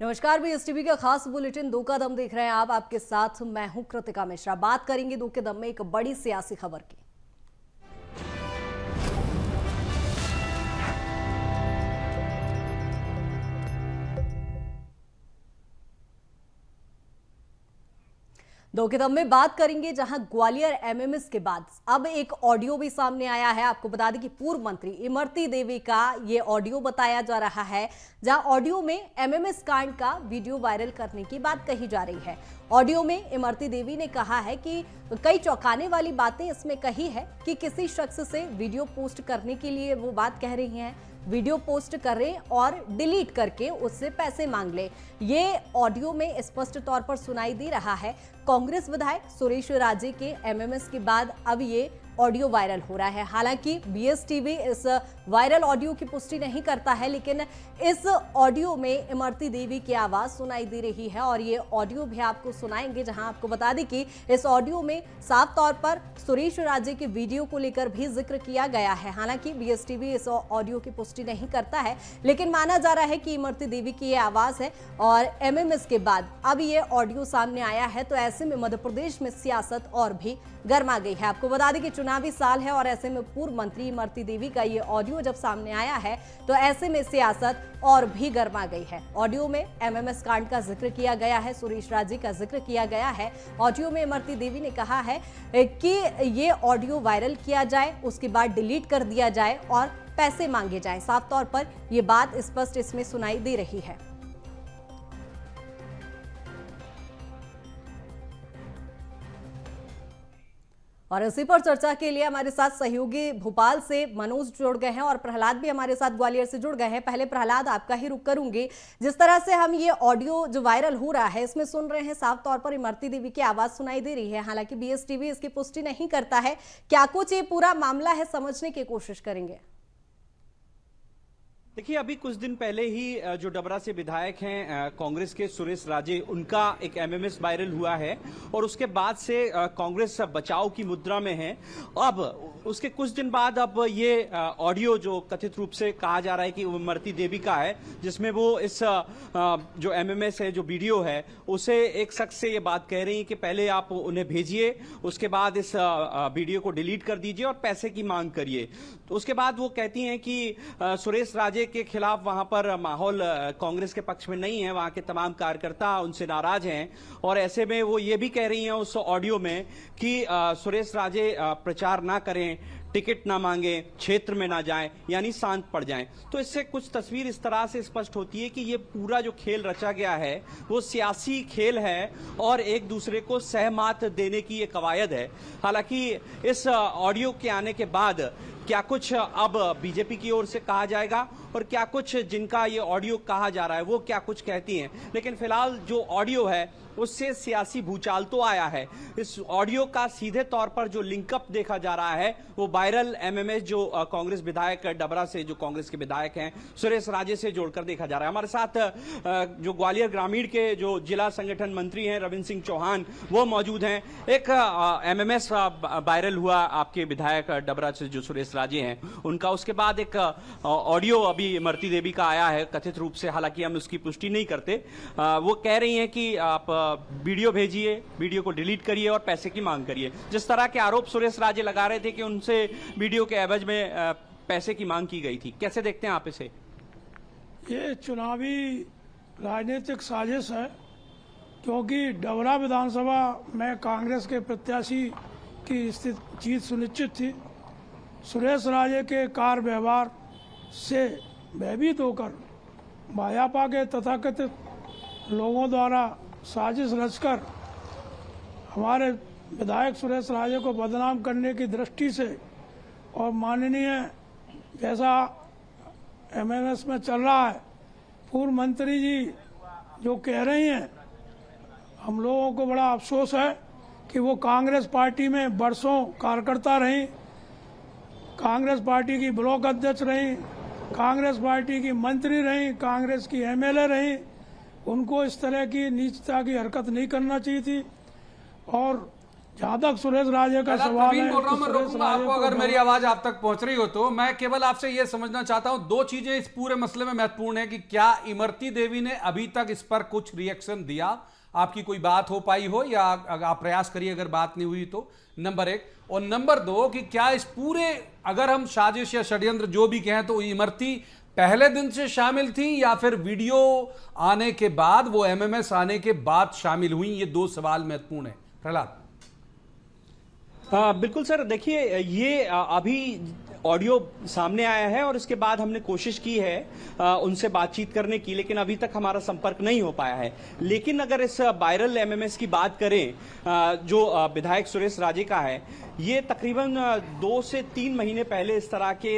नमस्कार, बीएसटीवी का खास बुलेटिन दो का दम देख रहे हैं आप। आपके साथ मैं हूं कृतिका मिश्रा। बात करेंगे दो के दम में एक बड़ी सियासी खबर की। दो के दम में बात करेंगे जहां ग्वालियर एमएमएस के बाद अब एक ऑडियो भी सामने आया है। आपको बता दें कि पूर्व मंत्री इमरती देवी का ये ऑडियो बताया जा रहा है, जहां ऑडियो में एमएमएस कांड का वीडियो वायरल करने की बात कही जा रही है। ऑडियो में इमरती देवी ने कहा है कि कई चौंकाने वाली बातें इसमें कही है कि किसी शख्स से वीडियो पोस्ट करने के लिए वो बात कह रही हैं, वीडियो पोस्ट करें और डिलीट करके उससे पैसे मांग ले। ये ऑडियो में स्पष्ट तौर पर सुनाई दे रहा है। कांग्रेस विधायक सुरेश राजे के एमएमएस के बाद अब ये ऑडियो वायरल हो रहा है। हालांकि बीएसटीवी इस वायरल ऑडियो की पुष्टि नहीं करता है, लेकिन इस ऑडियो में इमरती देवी की आवाज सुनाई दे रही है और ये ऑडियो भी आपको सुनाएंगे, जहां आपको बता दें कि इस ऑडियो में साफ तौर पर सुरेश राजे के वीडियो को लेकर भी जिक्र किया गया है। हालांकि बीएसटीवी इस ऑडियो की पुष्टि नहीं करता है, लेकिन माना जा रहा है कि इमरती देवी की ये आवाज है और एमएमएस के बाद अब ये ऑडियो सामने आया है, तो ऐसे में मध्य प्रदेश में सियासत और भी गर्मा गई है। आपको बता दें कि चुनावी साल है और ऐसे में पूर्व मंत्री इमरती देवी का ये ऑडियो जब सामने आया है तो ऐसे में सियासत और भी गर्मा गई है। ऑडियो में एमएमएस कांड का जिक्र किया गया है, सुरेश राजे का जिक्र किया गया है। ऑडियो में इमरती देवी ने कहा है कि ये ऑडियो वायरल किया जाए, उसके बाद डिलीट कर दिया जाए और पैसे मांगे जाए। साफ तौर पर यह बात स्पष्ट इसमें सुनाई दे रही है। और इसी पर चर्चा के लिए हमारे साथ सहयोगी भोपाल से मनोज जुड़ गए हैं और प्रहलाद भी हमारे साथ ग्वालियर से जुड़ गए हैं। पहले प्रहलाद, आपका ही रुख करूंगी। जिस तरह से हम ये ऑडियो जो वायरल हो रहा है इसमें सुन रहे हैं, साफ तौर पर इमरती देवी की आवाज सुनाई दे रही है। हालांकि बीएसटीवी इसकी पुष्टि नहीं करता है। क्या कुछ ये पूरा मामला है, समझने की कोशिश करेंगे। देखिए, अभी कुछ दिन पहले ही जो डबरा से विधायक हैं कांग्रेस के सुरेश राजे, उनका एक एमएमएस वायरल हुआ है और उसके बाद से कांग्रेस बचाव की मुद्रा में है। अब उसके कुछ दिन बाद अब ये ऑडियो जो कथित रूप से कहा जा रहा है कि इमरती देवी का है, जिसमें वो इस जो एमएमएस है, जो वीडियो है, उसे एक शख्स से ये बात कह रही है कि पहले आप उन्हें भेजिए, उसके बाद इस वीडियो को डिलीट कर दीजिए और पैसे की मांग करिए। तो उसके बाद वो कहती हैं कि सुरेश राजे के खिलाफ वहां पर माहौल कांग्रेस के पक्ष में नहीं है, वहां के तमाम कार्यकर्ता उनसे नाराज हैं और ऐसे में वो ये भी कह रही हैं उस ऑडियो में कि सुरेश राजे प्रचार ना करें, टिकट ना मांगे, क्षेत्र में ना जाएं, यानी शांत पड़ जाएं। तो इससे कुछ तस्वीर इस तरह से स्पष्ट होती है कि ये पूरा जो खेल रचा गया है वो सियासी खेल है और एक दूसरे को सहमत देने की ये कवायद है। हालांकि इस ऑडियो के आने के बाद क्या कुछ अब बीजेपी की ओर से कहा जाएगा और क्या कुछ जिनका ये ऑडियो कहा जा रहा है वो क्या कुछ कहती हैं, लेकिन फिलहाल जो ऑडियो है उससे सियासी भूचाल तो आया है। इस ऑडियो का सीधे तौर पर जो लिंकअप देखा जा रहा है वो वायरल एमएमएस जो कांग्रेस विधायक डबरा से, जो कांग्रेस के विधायक हैं, सुरेश राजे से जोड़कर देखा जा रहा है। हमारे साथ जो ग्वालियर ग्रामीण के जो जिला संगठन मंत्री हैं रविंद्र सिंह चौहान, वो मौजूद हैं। एक एमएमएस वायरल हुआ आपके विधायक डबरा से जो सुरेश राजे हैं उनका, उसके बाद एक ऑडियो अभी इमरती देवी का आया है कथित रूप से, हालांकि हम उसकी पुष्टि नहीं करते। वो कह रही हैं कि आप वीडियो भेजिए, वीडियो को डिलीट करिए और पैसे की मांग करिए। जिस तरह के आरोप सुरेश राजे लगा रहे थे कि उनसे वीडियो के एवज में पैसे की मांग की गई थी, कैसे देखते हैं आप इसे? ये चुनावी राजनीतिक साजिश है, क्योंकि डबरा विधानसभा में कांग्रेस के प्रत्याशी की जीत सुनिश्चित थी। सुरेश राजे के कार व्यवहार से भयभीत होकर भाजपा के तथाकथित लोगों द्वारा साजिश रचकर हमारे विधायक सुरेश राजे को बदनाम करने की दृष्टि से और माननीय जैसा एमएमएस में चल रहा है, पूर्व मंत्री जी जो कह रही हैं, हम लोगों को बड़ा अफसोस है कि वो कांग्रेस पार्टी में बरसों कार्यकर्ता रहीं, कांग्रेस पार्टी की ब्लॉक अध्यक्ष रहीं, कांग्रेस पार्टी की मंत्री रहीं, कांग्रेस की एमएलए रहीं। उनको इस तरह की नीचता की हरकत नहीं करना चाहिए थी और जहाँ तक सुरेश राजे का पहला सवाल प्रवीण है बोल रहा हूं, तो मैं सुरेश रोकूंगा राजे आपको को अगर मेरी आवाज आप तक पहुंच रही हो तो। मैं केवल आपसे यह समझना चाहता हूं, दो चीजें इस पूरे मसले में महत्वपूर्ण है कि क्या इमरती देवी ने अभी तक इस पर कुछ रिएक्शन दिया, आपकी कोई बात हो पाई हो, या आप प्रयास करिए अगर बात नहीं हुई तो, नंबर एक। और नंबर दो कि क्या इस पूरे, अगर हम साजिश या षड्यंत्र जो भी कहें, तो इमरती पहले दिन से शामिल थी या फिर वीडियो आने के बाद, वो एमएमएस आने के बाद शामिल हुई? ये दो सवाल महत्वपूर्ण है। प्रहलाद। बिल्कुल सर, देखिए ये अभी ऑडियो सामने आया है और इसके बाद हमने कोशिश की है उनसे बातचीत करने की, लेकिन अभी तक हमारा संपर्क नहीं हो पाया है। लेकिन अगर इस वायरल एमएमएस की बात करें जो विधायक सुरेश राजे का है, ये तकरीबन 2 से 3 महीने पहले इस तरह के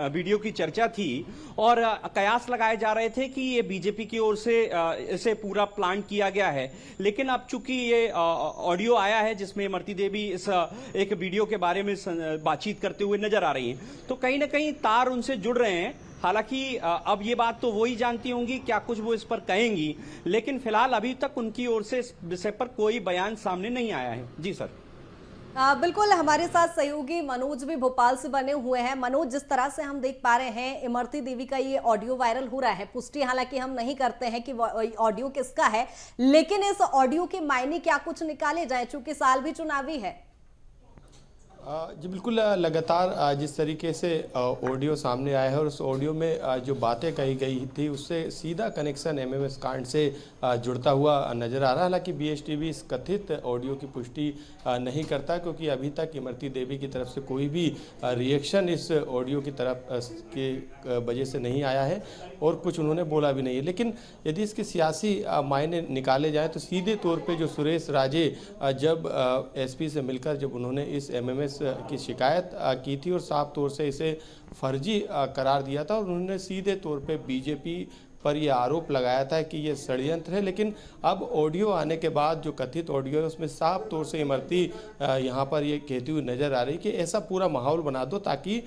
वीडियो की चर्चा थी और कयास लगाए जा रहे थे कि ये बीजेपी की ओर से इसे पूरा प्लान किया गया है। लेकिन अब चूंकि ये ऑडियो आया है जिसमें इमरती देवी इस एक वीडियो के बारे में बातचीत करते हुए नजर आ रही हैं, तो कहीं ना कहीं तार उनसे जुड़ रहे हैं। हालांकि अब ये बात तो वो ही जानती होंगी क्या कुछ वो इस पर कहेंगी, लेकिन फिलहाल अभी तक उनकी ओर से इस विषय पर कोई बयान सामने नहीं आया है। जी सर। बिल्कुल, हमारे साथ सहयोगी मनोज भी भोपाल से बने हुए हैं। मनोज, जिस तरह से हम देख पा रहे हैं इमरती देवी का ये ऑडियो वायरल हो रहा है, पुष्टि हालांकि हम नहीं करते हैं कि ऑडियो किसका है, लेकिन इस ऑडियो के मायने क्या कुछ निकाले जाए, चूंकि साल भी चुनावी है? जी बिल्कुल, लगातार जिस तरीके से ऑडियो सामने आया है और उस ऑडियो में जो बातें कही गई थी उससे सीधा कनेक्शन एमएमएस कांड से जुड़ता हुआ नजर आ रहा है। हालांकि बीएसटीवी इस कथित ऑडियो की पुष्टि नहीं करता, क्योंकि अभी तक इमरती देवी की तरफ से कोई भी रिएक्शन इस ऑडियो की तरफ के वजह से नहीं आया है और कुछ उन्होंने बोला भी नहीं है। लेकिन यदि इसके सियासी मायने निकाले जाएँ तो सीधे तौर पर जो सुरेश राजे जब एसपी से मिलकर जब उन्होंने इस एमएमएस की शिकायत की थी और साफ तौर से इसे फर्जी करार दिया था और उन्होंने सीधे तौर पे बीजेपी पर यह आरोप लगाया था कि ये षड्यंत्र है। लेकिन अब ऑडियो आने के बाद जो कथित ऑडियो है उसमें साफ तौर से इमरती यहाँ पर ये कहती हुई नजर आ रही कि ऐसा पूरा माहौल बना दो ताकि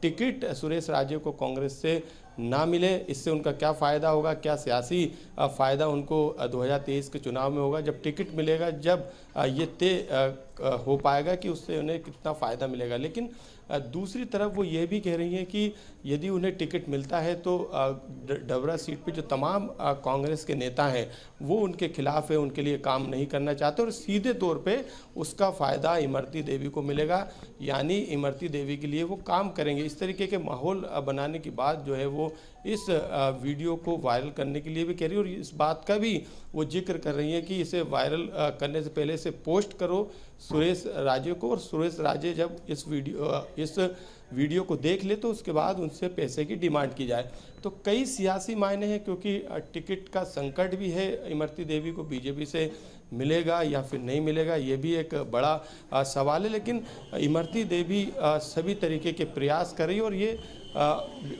टिकट सुरेश राजे को कांग्रेस से ना मिले। इससे उनका क्या फ़ायदा होगा, क्या सियासी फ़ायदा उनको 2023 के चुनाव में होगा, जब टिकट मिलेगा, जब ये तय हो पाएगा कि उससे उन्हें कितना फ़ायदा मिलेगा। लेकिन दूसरी तरफ वो ये भी कह रही हैं कि यदि उन्हें टिकट मिलता है तो डबरा सीट पे जो तमाम कांग्रेस के नेता हैं वो उनके खिलाफ है, उनके लिए काम नहीं करना चाहते और सीधे तौर पे उसका फ़ायदा इमरती देवी को मिलेगा, यानी इमरती देवी के लिए वो काम करेंगे। इस तरीके के माहौल बनाने की बात जो है वो इस वीडियो को वायरल करने के लिए भी कह रही है और इस बात का भी वो जिक्र कर रही है कि इसे वायरल करने से पहले इसे पोस्ट करो सुरेश राजे को, और सुरेश राजे जब इस वीडियो को देख ले तो उसके बाद उनसे पैसे की डिमांड की जाए। तो कई सियासी मायने हैं, क्योंकि टिकट का संकट भी है, इमरती देवी को बीजेपी से मिलेगा या फिर नहीं मिलेगा ये भी एक बड़ा सवाल है। लेकिन इमरती देवी सभी तरीके के प्रयास कर रही है और ये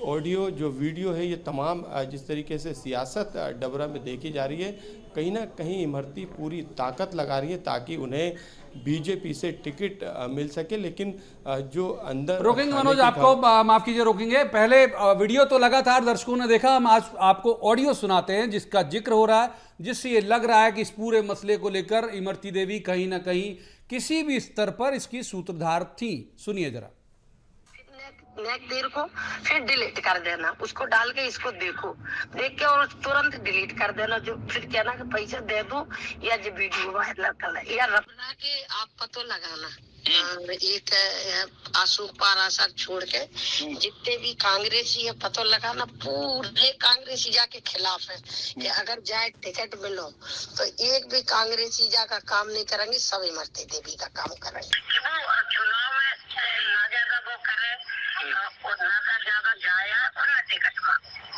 ऑडियो जो वीडियो है ये तमाम जिस तरीके से सियासत डबरा में देखी जा रही है, कहीं ना कहीं इमरती पूरी ताकत लगा रही है ताकि उन्हें बीजेपी से टिकट मिल सके। लेकिन जो अंदर रोकेंगे मनोज आपको, माफ कीजिए रोकेंगे। पहले वीडियो तो लगातार दर्शकों ने देखा, हम आज आपको ऑडियो सुनाते हैं जिसका जिक्र हो रहा है, जिससे ये लग रहा है कि इस पूरे मसले को लेकर इमरती देवी कहीं ना कहीं किसी भी स्तर पर इसकी सूत्रधार थी। सुनिए जरा। नेक देर को फिर डिलीट कर देना, उसको डाल के इसको देखो, देख के और तुरंत डिलीट कर देना। जो फिर कहना कि पैसा दे दो या जो वीडियो वायरल करना या रखना के आप पतो लगाना। एक अशोक पाराशर छोड़ के जितने भी कांग्रेसी है पतो लगाना, पूरे कांग्रेसी जाके खिलाफ है कि अगर जाए टिकट मिलो तो एक भी कांग्रेसी जा का काम नहीं करेंगे, सब इमरती देवी का काम करेंगे। चुनाव में ना ज्यादा वो करे और ना का ज्यादा जाया और ना टिकट में,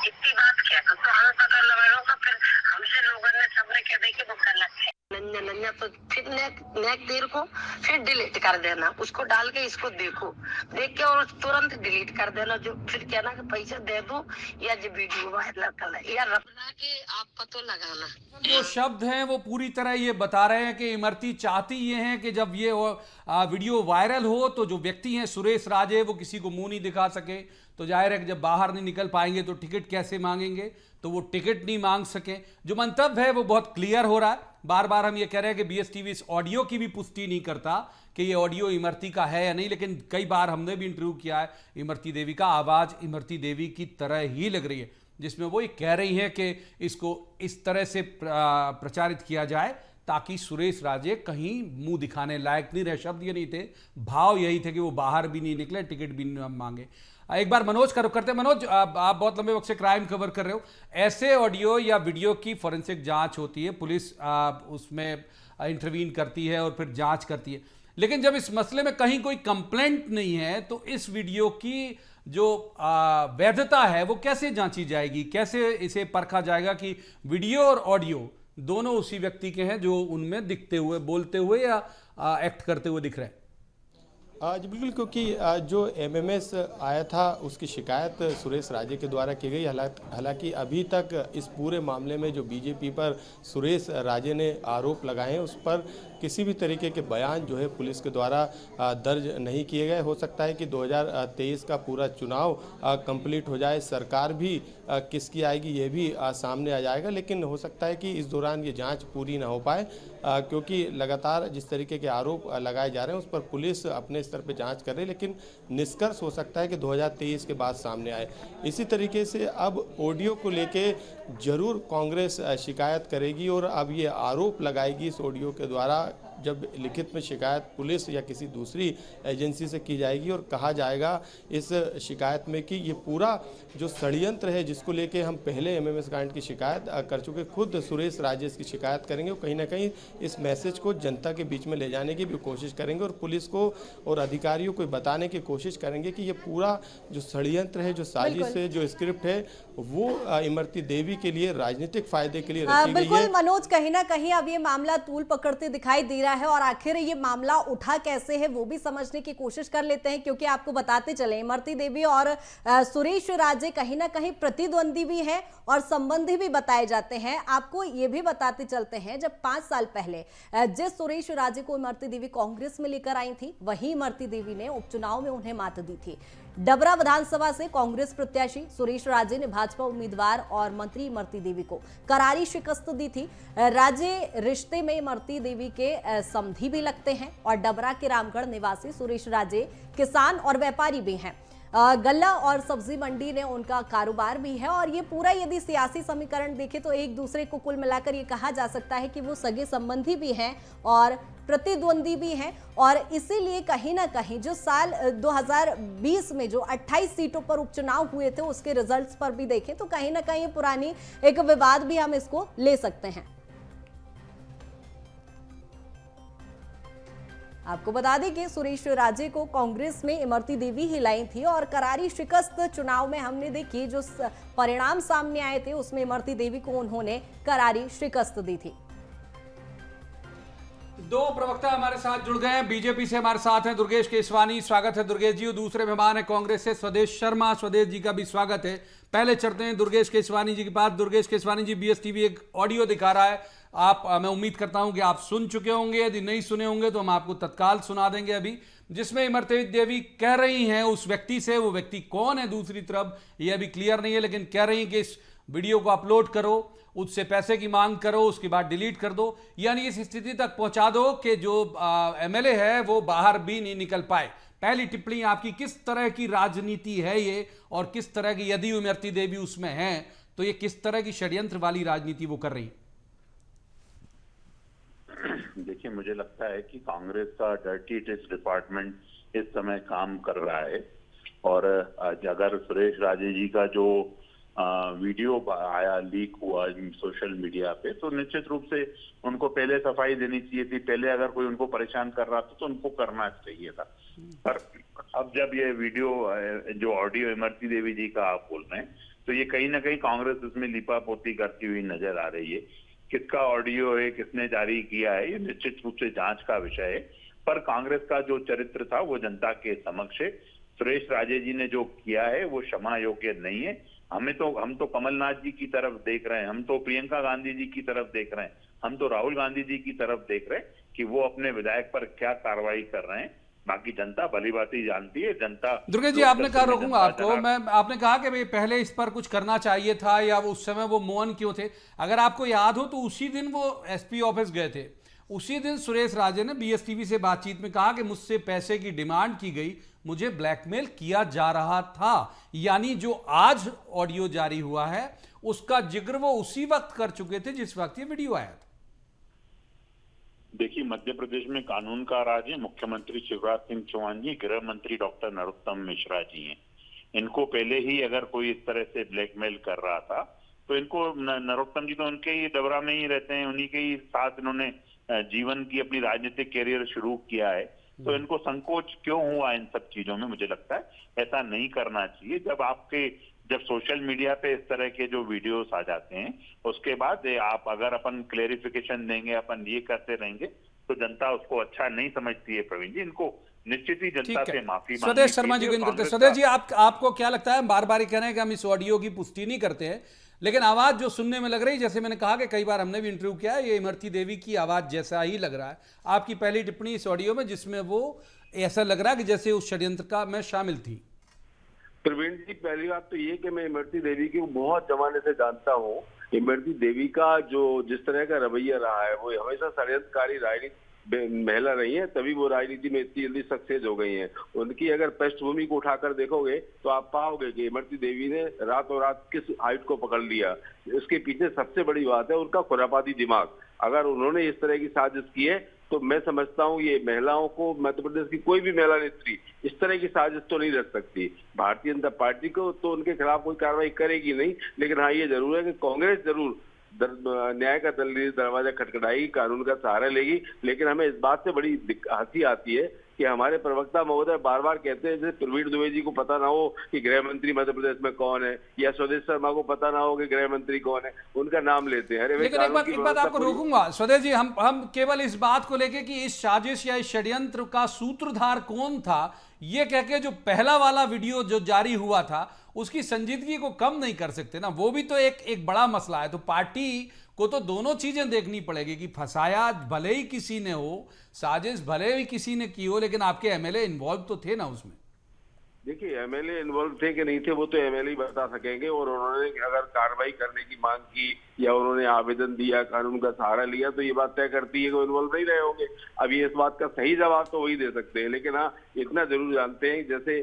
इतनी बात क्या तो हमें पता लगा, फिर हमसे लोगों ने सबने कह दी कि वो गलत है। नन्या तो फिर नेक देर को फिर डिलीट कर देना, उसको डाल के इसको देखो, देख के और तुरंत डिलीट कर देना। जो फिर कहना कि पैसा दे दो या जो वीडियो वायरल करना या रखना के आप पतो लगाना। जो शब्द हैं वो पूरी तरह ये बता रहे हैं कि इमरती चाहती ये हैं कि जब ये वीडियो वायरल हो तो जो व्यक्ति हैं सुरेश राजे वो किसी को मुंह नहीं दिखा सके, तो जाहिर है कि जब बाहर नहीं निकल पाएंगे तो टिकट कैसे मांगेंगे, तो वो टिकट नहीं मांग सके। जो मंतव्य है वो बहुत क्लियर हो रहा है। बार बार हम ये कह रहे हैं कि बीएसटी टीवी इस ऑडियो की भी पुष्टि नहीं करता कि ये ऑडियो इमरती का है या नहीं, लेकिन कई बार हमने भी इंटरव्यू किया है इमरती देवी का, आवाज इमरती देवी की तरह ही लग रही है, जिसमें वो ये कह रही हैं कि इसको इस तरह से प्रचारित किया जाए ताकि सुरेश राजे कहीं मुंह दिखाने लायक नहीं रहे। शब्द ये नहीं थे, भाव यही थे कि वो बाहर भी नहीं निकले, टिकट भी नहीं मांगे। एक बार मनोज का रुख करते हैं। मनोज, आप बहुत लंबे वक्त से क्राइम कवर कर रहे हो, ऐसे ऑडियो या वीडियो की फॉरेंसिक जांच होती है, पुलिस उसमें इंटरवीन करती है और फिर जांच करती है, लेकिन जब इस मसले में कहीं कोई कंप्लेंट नहीं है तो इस वीडियो की जो वैधता है वो कैसे जांची जाएगी, कैसे इसे परखा जाएगा कि वीडियो और ऑडियो दोनों उसी व्यक्ति के हैं जो उनमें दिखते हुए, बोलते हुए या एक्ट करते हुए दिख रहे हैं? जी बिल्कुल, क्योंकि जो एमएमएस आया था उसकी शिकायत सुरेश राजे के द्वारा की गई। हालांकि अभी तक इस पूरे मामले में जो बीजेपी पर सुरेश राजे ने आरोप लगाए हैं उस पर किसी भी तरीके के बयान जो है पुलिस के द्वारा दर्ज नहीं किए गए। हो सकता है कि 2023 का पूरा चुनाव कंप्लीट हो जाए, सरकार भी किसकी आएगी ये भी सामने आ जाएगा, लेकिन हो सकता है कि इस दौरान ये जांच पूरी ना हो पाए, क्योंकि लगातार जिस तरीके के आरोप लगाए जा रहे हैं उस पर पुलिस अपने स्तर पर जांच कर रही है, लेकिन निष्कर्ष हो सकता है कि 2023 के बाद सामने आए। इसी तरीके से अब ऑडियो को लेके जरूर कांग्रेस शिकायत करेगी और अब ये आरोप लगाएगी इस ऑडियो के द्वारा जब लिखित में शिकायत पुलिस या किसी दूसरी एजेंसी से की जाएगी और कहा जाएगा इस शिकायत में कि ये पूरा जो षड्यंत्र है जिसको लेके हम पहले एमएमएस कांड की शिकायत कर चुके, खुद सुरेश राजेश की शिकायत करेंगे और कहीं ना कहीं इस मैसेज को जनता के बीच में ले जाने की भी कोशिश करेंगे और पुलिस को और अधिकारियों को बताने की कोशिश करेंगे कि ये पूरा जो षड्यंत्र है, जो साजिश है, जो स्क्रिप्ट है वो इमरती देवी के लिए राजनीतिक फायदे के लिए रची गई है। मनोज, कहीं ना कहीं अब ये मामला तूल पकड़ते दिखाई दे रहा है और आखिर ये मामला उठा कैसे है वो भी समझने की कोशिश कर लेते हैं, क्योंकि आपको बताते चले इमरती देवी और सुरेश राजे कहीं ना कहीं प्रतिद्वंदी भी हैं और संबंधी भी बताए जाते हैं। आपको ये भी बताते चलते हैं जब 5 साल पहले जिस सुरेश राजे को इमरती देवी कांग्रेस में लेकर आई थी वही इमरती देवी ने उपचुनाव में उन्हें मात दी थी। डबरा विधानसभा से कांग्रेस प्रत्याशी सुरेश राजे ने भाजपा उम्मीदवार और मंत्री इमरती देवी को करारी शिकस्त दी थी। राजे रिश्ते में इमरती देवी के समधी भी लगते हैं और डबरा के रामगढ़ निवासी सुरेश राजे किसान और व्यापारी भी हैं। गल्ला और सब्जी मंडी ने उनका कारोबार भी है और ये पूरा यदि सियासी समीकरण देखें तो एक दूसरे को कुल मिलाकर ये कहा जा सकता है कि वो सगे संबंधी भी हैं और प्रतिद्वंदी भी हैं। और इसीलिए कहीं ना कहीं जो साल 2020 में जो 28 सीटों पर उपचुनाव हुए थे उसके रिजल्ट्स पर भी देखें तो कहीं ना कहीं पुरानी एक विवाद भी हम इसको ले सकते हैं। आपको बता दें कि सुरेश राजे को कांग्रेस में इमरती देवी ही लाई थी और करारी शिकस्त चुनाव में हमने देखी, जो परिणाम सामने आए थे उसमें इमरती देवी को उन्होंने करारी शिकस्त दी थी। दो प्रवक्ता हमारे साथ जुड़ गए हैं, बीजेपी से हमारे साथ हैं दुर्गेश केसवानी, स्वागत है दुर्गेश जी। दूसरे मेहमान है कांग्रेस से स्वदेश शर्मा, स्वदेश जी का भी स्वागत है। पहले चलते हैं दुर्गेश केसवानी जी के पास। दुर्गेश केसवानी जी, बीएसटीवी एक ऑडियो दिखा रहा है, आप मैं उम्मीद करता हूं कि आप सुन चुके होंगे, यदि नहीं सुने होंगे तो हम आपको तत्काल सुना देंगे अभी, जिसमें इमरती देवी कह रही हैं उस व्यक्ति से, वो व्यक्ति कौन है दूसरी तरफ ये अभी क्लियर नहीं है, लेकिन कह रही हैं कि इस वीडियो को अपलोड करो, उससे पैसे की मांग करो, उसके बाद डिलीट कर दो, यानी इस स्थिति तक पहुंचा दो कि जो एमएलए है वो बाहर भी नहीं निकल पाए। पहली टिप्पणी आपकी, किस तरह की राजनीति है ये और किस तरह की, यदि इमरती देवी उसमें है तो ये किस तरह की षड्यंत्र वाली राजनीति वो कर रही है? देखिए, मुझे लगता है कि कांग्रेस का डर्टी टेस्ट डिपार्टमेंट इस समय काम कर रहा है और अगर सुरेश राजे जी का जो वीडियो आया, लीक हुआ सोशल मीडिया पे, तो निश्चित रूप से उनको पहले सफाई देनी चाहिए थी। पहले अगर कोई उनको परेशान कर रहा था तो उनको करना चाहिए था। पर अब जब ये वीडियो जो ऑडियो इमरती देवी जी का आप बोल रहे हैं तो ये कहीं ना कहीं कांग्रेस इसमें लिपापोती करती हुई नजर आ रही है। किसका ऑडियो है, किसने जारी किया है, ये निश्चित रूप से जांच का विषय है। पर कांग्रेस का जो चरित्र था वो जनता के समक्ष है। सुरेश राजे जी ने जो किया है वो क्षमा योग्य नहीं है। हम तो कमलनाथ जी की तरफ देख रहे हैं, हम तो प्रियंका गांधी जी की तरफ देख रहे हैं, हम तो राहुल गांधी जी की तरफ देख रहे हैं कि वो अपने विधायक पर क्या कार्रवाई कर रहे हैं। बाकी जनता भली भांति जानती है। जनता, दुर्गेश जी, आपने कहा, रोकूंगा आपको, आपने कहा कि भाई पहले इस पर कुछ करना चाहिए था या उस समय वो मौन क्यों थे? अगर आपको याद हो तो उसी दिन वो एसपी ऑफिस गए थे, उसी दिन सुरेश राजे ने बीएसटीवी से बातचीत में कहा कि मुझसे पैसे की डिमांड की गई, मुझे ब्लैकमेल किया जा रहा था। यानी जो आज ऑडियो जारी हुआ है उसका जिक्र वो उसी वक्त कर चुके थे जिस वक्त ये वीडियो आया था। देखिए, मध्य प्रदेश में कानून का राज है। मुख्यमंत्री शिवराज सिंह चौहान जी, गृह मंत्री डॉक्टर नरोत्तम मिश्रा जी हैं। इनको पहले ही अगर कोई इस तरह से ब्लैकमेल कर रहा था तो इनको, नरोत्तम जी तो उनके ही डबरा में ही रहते हैं, उन्हीं के ही साथ इन्होंने जीवन की अपनी राजनीतिक कैरियर शुरू किया है, तो इनको संकोच क्यों हुआ इन सब चीजों में? मुझे लगता है ऐसा नहीं करना चाहिए। जब सोशल मीडिया पे इस तरह के जो वीडियोस आ जाते हैं, उसके बाद आप अगर अपन क्लेरिफिकेशन देंगे, अपन ये करते रहेंगे, तो जनता उसको अच्छा नहीं समझती है। प्रवीण जी, इनको निश्चित ही जनता से माफी मांगनी स्वदेश शर्मा जी को इन करते। स्वदेश जी, आपको क्या लगता है? बार बार कह रहे हैं कि हम इस ऑडियो की पुष्टि नहीं करते हैं, लेकिन आवाज जो सुनने में लग रही, जैसे मैंने कहा कि कई बार हमने भी इंटरव्यू किया है, ये इमरती देवी की आवाज जैसा ही लग रहा है। आपकी पहली टिप्पणी इस ऑडियो में जिसमें वो ऐसा लग रहा है कि जैसे उस षड्यंत्र का मैं शामिल थी। प्रवीण जी, पहली बात तो ये कि मैं इमरती देवी की बहुत जमाने से जानता हूँ। इमरती देवी का जो जिस तरह का रवैया रहा है, वो हमेशा षड्यंत्रकारी राजनीति महिला रही है, तभी वो राजनीति में इतनी जल्दी सक्सेस हो गई हैं। उनकी अगर पृष्ठभूमि को उठाकर देखोगे तो आप पाओगे कि इमरती देवी ने रातों रात किस हाइट को पकड़ लिया। इसके पीछे सबसे बड़ी बात है उनका खुरापाती दिमाग। अगर उन्होंने इस तरह की साजिश की है तो मैं समझता हूँ ये महिलाओं को, मध्य प्रदेश की कोई भी महिला नेत्री इस तरह की साजिश तो नहीं रख सकती। भारतीय जनता पार्टी को तो उनके खिलाफ कोई कार्रवाई करेगी नहीं, लेकिन हाँ ये जरूर है कि कांग्रेस जरूर न्याय का दरवाजा खटखटाएगी, कानून का सहारा लेगी। लेकिन हमें इस बात से बड़ी हंसी आती है कि हमारे प्रवक्ता महोदय बार बार कहते हैं जैसे प्रवीण दुबे जी को पता ना हो कि गृह मंत्री मध्य प्रदेश में कौन है, या स्वदेश शर्मा को पता ना हो कि गृह मंत्री कौन है, उनका नाम लेते हैं। लेकिन एक बात आपको रोकूंगा स्वदेश जी, हम केवल इस बात को लेके कि इस साजिश या इस षड्यंत्र का सूत्रधार कौन था, ये कह के जो पहला वाला वीडियो जो जारी हुआ था उसकी संजीदगी को कम नहीं कर सकते ना। वो भी तो एक बड़ा मसला है। तो पार्टी को तो दोनों चीजें देखनी पड़ेगी कि फंसाया भले ही किसी ने हो, साजिश भले ही किसी ने की हो, लेकिन आपके एमएलए इन्वॉल्व तो थे ना उसमें। देखिए, एमएलए इन्वॉल्व थे कि नहीं थे वो तो एमएलए ही बता सकेंगे। और उन्होंने अगर कार्रवाई करने की मांग की या उन्होंने आवेदन दिया, कानून का सहारा लिया, तो ये बात तय करती है कि वो इन्वॉल्व नहीं रहे होंगे। अब ये इस बात का सही जवाब तो वही दे सकते हैं, लेकिन हाँ इतना जरूर जानते हैं जैसे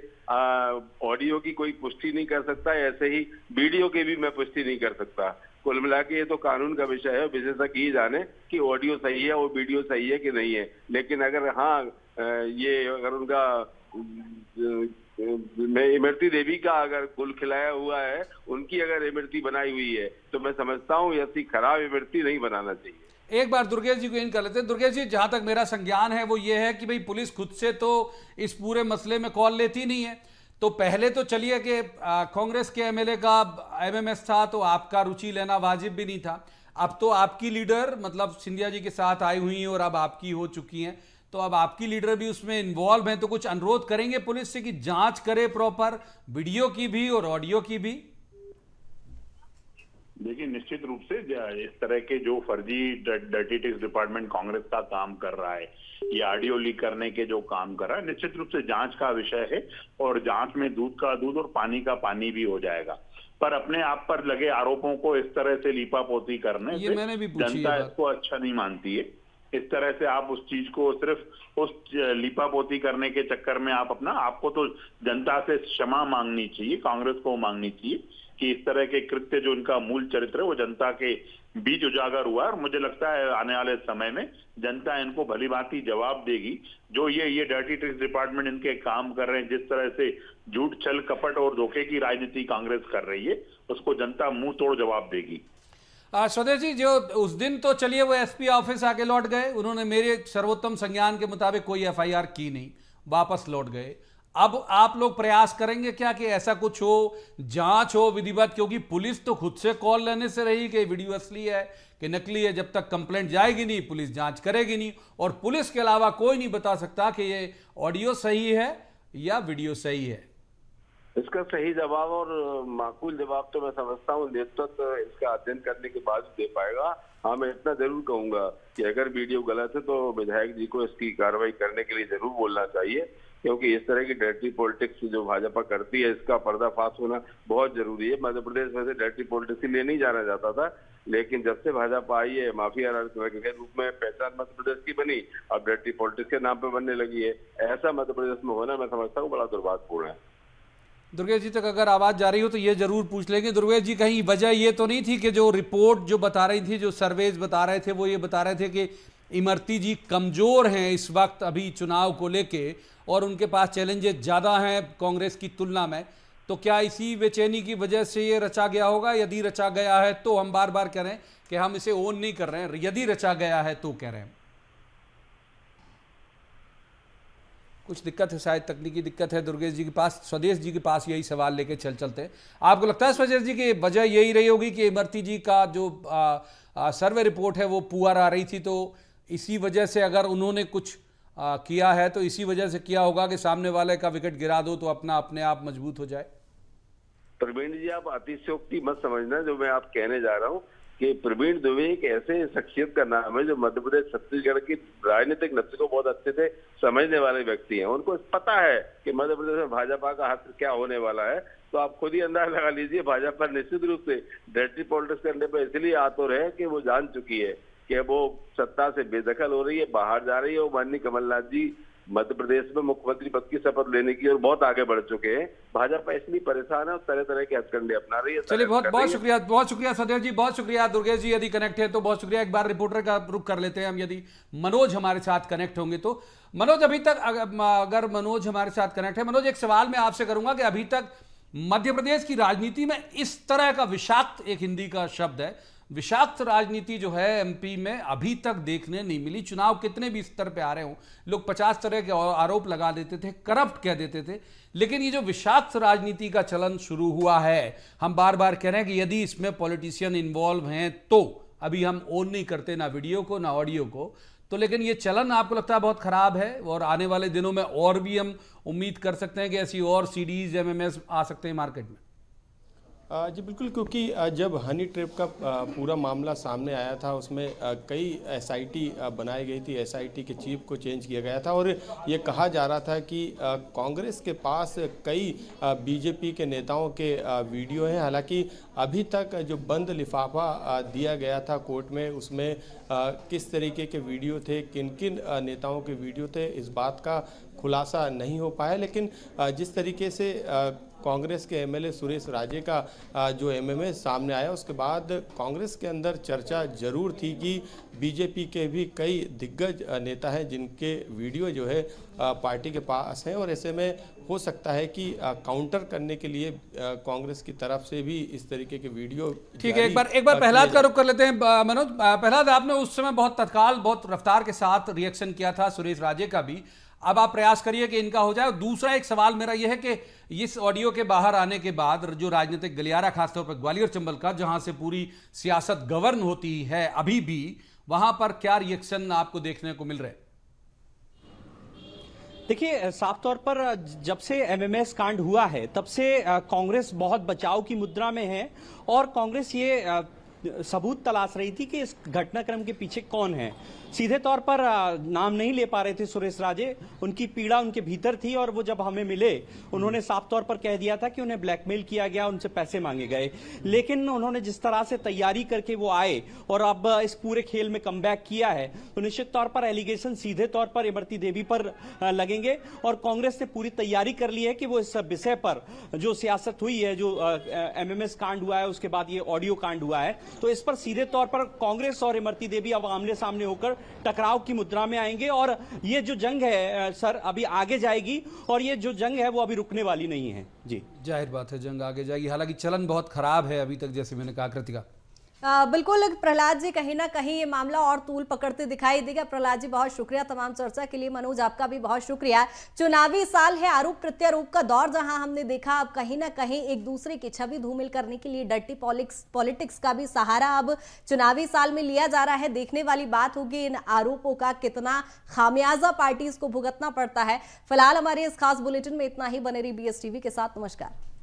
ऑडियो की कोई पुष्टि नहीं कर सकता, ऐसे ही वीडियो की भी मैं पुष्टि नहीं कर सकता। कुल मिला के ये तो कानून का विषय है, विशेषज्ञ ही जाने कि ऑडियो सही है और वीडियो सही है कि नहीं है। लेकिन अगर हाँ ये अगर उनका इमरती देवी का अगर गुल खिलाया हुआ है, उनकी अगर इमरती बनाई हुई है, तो मैं समझता हूँ ऐसी खराब इमरती नहीं बनाना चाहिए। एक बार दुर्गेश जी को इन कर लेते हैं। दुर्गेश जी, जहां तक मेरा संज्ञान है वो ये है कि भाई पुलिस खुद से तो इस पूरे मसले में कॉल लेती नहीं है। तो पहले तो चलिए कि कांग्रेस के एमएलए का एमएमएस था तो आपका रुचि लेना वाजिब भी नहीं था। अब तो आपकी लीडर मतलब सिंधिया जी के साथ आई हुई हैं और अब आपकी हो चुकी हैं, तो अब आपकी लीडर भी उसमें इन्वॉल्व हैं, तो कुछ अनुरोध करेंगे पुलिस से कि जांच करे प्रॉपर, वीडियो की भी और ऑडियो की भी। देखिए, निश्चित रूप से इस तरह के जो फर्जी डर्टी टैक्स डिपार्टमेंट कांग्रेस का काम कर रहा है, ये ऑडियो लीक करने के जो काम कर रहा है, निश्चित रूप से जांच का विषय है और जांच में दूध का दूध और पानी का पानी भी हो जाएगा। पर अपने आप पर लगे आरोपों को इस तरह से लीपापोती करने से जनता इसको अच्छा नहीं मानती है। इस तरह से आप उस चीज को सिर्फ उस लीपापोती करने के चक्कर में आपको तो जनता से क्षमा मांगनी चाहिए, कांग्रेस को मांगनी चाहिए कि इस तरह के कृत्य जो इनका मूल चरित्र है वो जनता के बीच उजागर हुआ है। और मुझे लगता है आने वाले समय में जनता इनको भली भांति जवाब देगी। जो ये डर्टी टैक्स डिपार्टमेंट इनके काम कर रहे हैं, जिस तरह से झूठ छल कपट और धोखे की राजनीति कांग्रेस कर रही है, उसको जनता मुंह तोड़ जवाब देगी। स्वदेश जी, जो उस दिन तो चलिए वो एसपी ऑफिस आके लौट गए, उन्होंने मेरे सर्वोत्तम संज्ञान के मुताबिक कोई एफआईआर की नहीं, वापस लौट गए। अब आप लोग प्रयास करेंगे क्या कि ऐसा कुछ हो, जांच हो विधिवत, क्योंकि पुलिस तो खुद से कॉल लेने से रही कि वीडियो असली है कि नकली है। जब तक कंप्लेंट जाएगी नहीं पुलिस जांच करेगी नहीं, और पुलिस के अलावा कोई नहीं बता सकता कि ये ऑडियो सही है या वीडियो सही है। इसका सही जवाब और माकूल जवाब तो मैं समझता हूँ नेतृत्व इसका अध्ययन करने के बाद दे पाएगा। हाँ, मैं इतना जरूर कहूंगा कि अगर वीडियो गलत है तो विधायक जी को इसकी कार्रवाई करने के लिए जरूर बोलना चाहिए। क्योंकि इस तरह की डर्टी पॉलिटिक्स जो भाजपा करती है इसका पर्दाफाश होना बहुत जरूरी है। मध्य प्रदेश में से डर्टी पॉलिटिक्स के लिए नहीं जाना जाता था, लेकिन जब से भाजपा आई है माफिया राज के रूप में पहचान मध्य प्रदेश की बनी, अब डर्टी पॉलिटिक्स के नाम पे बनने लगी है। ऐसा मध्य प्रदेश में होना मैं समझता हूँ बड़ा दुर्भाग्यपूर्ण है। दुर्गेश जी तक अगर आवाज जा रही हो तो ये जरूर पूछ लेंगे। दुर्गेश जी, कहीं वजह ये तो नहीं थी कि जो रिपोर्ट जो बता रही थी, जो सर्वेज बता रहे थे, वो ये बता रहे थे कि इमरती जी कमजोर हैं इस वक्त अभी चुनाव को लेके और उनके पास चैलेंजेस ज़्यादा हैं कांग्रेस की तुलना में, तो क्या इसी बेचैनी की वजह से ये रचा गया होगा? यदि रचा गया है तो हम बार बार कह रहे हैं कि हम इसे ओन नहीं कर रहे हैं, यदि रचा गया है तो कह रहे हैं कुछ दिक्कत है, शायद तकनीकी दिक्कत है दुर्गेश जी के पास। स्वदेश जी के पास यही सवाल लेके चलते हैं। आपको लगता है स्वदेश जी की वजह यही रही होगी कि इमरती जी का जो सर्वे रिपोर्ट है वो पुअर आ रही थी, तो इसी वजह से अगर उन्होंने कुछ किया है तो इसी वजह से किया होगा कि सामने वाले का विकेट गिरा दो तो अपने आप मजबूत हो जाए? प्रवीण जी, आप अतिशयोक्ति मत समझना जो मैं आप कहने जा रहा हूँ कि प्रवीण दुबे एक ऐसे शख्सियत का नाम है जो मध्य प्रदेश छत्तीसगढ़ की राजनीतिक नक्शे को बहुत अच्छे से समझने वाले व्यक्ति हैं। उनको पता है कि मध्य प्रदेश में भाजपा का हाथ क्या होने वाला है, तो आप खुद ही अंदाजा लगा लीजिए। भाजपा निश्चित रूप से डर्टी पॉलिटिक्स करने पर इसलिए आतुर है कि वो जान चुकी है कि वो सत्ता से बेदखल हो रही है, बाहर जा रही है। और माननीय कमलनाथ जी मध्य प्रदेश में मुख्यमंत्री पद की शपथ लेने की और बहुत आगे बढ़ चुके हैं। भाजपा इसलिए परेशान है और तरह तरह के हथकंडे अपना रही है। चलिए, बहुत शुक्रिया सदैव जी, बहुत शुक्रिया। दुर्गेश जी यदि कनेक्ट है तो बहुत शुक्रिया। एक बार रिपोर्टर का रुख कर लेते हैं हम, यदि मनोज हमारे साथ कनेक्ट होंगे तो। मनोज, अभी तक अगर मनोज हमारे साथ कनेक्ट है, मनोज एक सवाल मैं आपसे करूंगा कि अभी तक मध्य प्रदेश की राजनीति में इस तरह का विषाक्त, एक हिंदी का शब्द है, विषाक्त राजनीति जो है एमपी में अभी तक देखने नहीं मिली। चुनाव कितने भी स्तर पे आ रहे हों, लोग 50 तरह के आरोप लगा देते थे, करप्ट कह देते थे, लेकिन ये जो विषाक्त राजनीति का चलन शुरू हुआ है, हम बार बार कह रहे हैं कि यदि इसमें पॉलिटिशियन इन्वॉल्व हैं तो अभी हम ओन नहीं करते ना वीडियो को ना ऑडियो को, तो लेकिन ये चलन आपको लगता है बहुत खराब है और आने वाले दिनों में और भी हम उम्मीद कर सकते हैं कि ऐसी और सीडीज एमएमएस आ सकते हैं मार्केट में? जी बिल्कुल, क्योंकि जब हनी ट्रैप का पूरा मामला सामने आया था उसमें कई एसआईटी बनाई गई थी, एसआईटी के चीफ को चेंज किया गया था और ये कहा जा रहा था कि कांग्रेस के पास कई बीजेपी के नेताओं के वीडियो हैं। हालांकि अभी तक जो बंद लिफाफा दिया गया था कोर्ट में, उसमें किस तरीके के वीडियो थे, किन किन नेताओं के वीडियो थे, इस बात का खुलासा नहीं हो पाया। लेकिन जिस तरीके से कांग्रेस के एमएलए सुरेश राजे का जो एमएमएस सामने आया, उसके बाद कांग्रेस के अंदर चर्चा जरूर थी कि बीजेपी के भी कई दिग्गज नेता हैं जिनके वीडियो जो है पार्टी के पास हैं और ऐसे में हो सकता है कि काउंटर करने के लिए कांग्रेस की तरफ से भी इस तरीके के वीडियो। ठीक है, एक बार प्रहलाद का रुख कर लेते हैं। मनोज, प्रहलाद, आपने उस समय बहुत तत्काल, बहुत रफ्तार के साथ रिएक्शन किया था सुरेश राजे का भी, अब आप प्रयास करिए कि इनका हो जाए। दूसरा एक सवाल मेरा यह है कि इस ऑडियो के बाहर आने के बाद जो राजनीतिक गलियारा, खासतौर पर ग्वालियर चंबल का, जहां से पूरी सियासत गवर्न होती है अभी भी, वहां पर क्या रिएक्शन आपको देखने को मिल रहे हैं? देखिए, साफ तौर पर जब से एमएमएस कांड हुआ है तब से कांग्रेस बहुत बचाव की मुद्रा में है और कांग्रेस ये सबूत तलाश रही थी कि इस घटनाक्रम के पीछे कौन है। सीधे तौर पर नाम नहीं ले पा रहे थे सुरेश राजे, उनकी पीड़ा उनके भीतर थी और वो जब हमें मिले उन्होंने साफ तौर पर कह दिया था कि उन्हें ब्लैकमेल किया गया, उनसे पैसे मांगे गए। लेकिन उन्होंने जिस तरह से तैयारी करके वो आए और अब इस पूरे खेल में कमबैक किया है, तो निश्चित तौर पर एलिगेशन सीधे तौर पर इमरती देवी पर लगेंगे और कांग्रेस ने पूरी तैयारी कर ली है कि वो इस विषय पर जो सियासत हुई है, जो एमएमएस कांड हुआ है, उसके बाद ये ऑडियो कांड हुआ है, तो इस पर सीधे तौर पर कांग्रेस और इमरती देवी अब आमने सामने होकर टकराव की मुद्रा में आएंगे और ये जो जंग है सर अभी आगे जाएगी और ये जो जंग है वो अभी रुकने वाली नहीं है। जी, जाहिर बात है जंग आगे जाएगी, हालांकि चलन बहुत खराब है अभी तक, जैसे मैंने कहा। कृतिका, बिल्कुल प्रहलाद जी, कहीं ना कहीं ये मामला और तूल पकड़ते दिखाई देगा। प्रहलाद जी, बहुत शुक्रिया तमाम चर्चा के लिए। मनोज, आपका भी बहुत शुक्रिया। चुनावी साल है, आरोप प्रत्यारोप का दौर, जहां हमने देखा अब कहीं ना कहीं एक दूसरे की छवि धूमिल करने के लिए डर्टी पॉलिटिक्स का भी सहारा अब चुनावी साल में लिया जा रहा है। देखने वाली बात होगी इन आरोपों का कितना खामियाजा पार्टीज को भुगतना पड़ता है। फिलहाल हमारे इस खास बुलेटिन में इतना ही। बने रही BSTV के साथ। नमस्कार।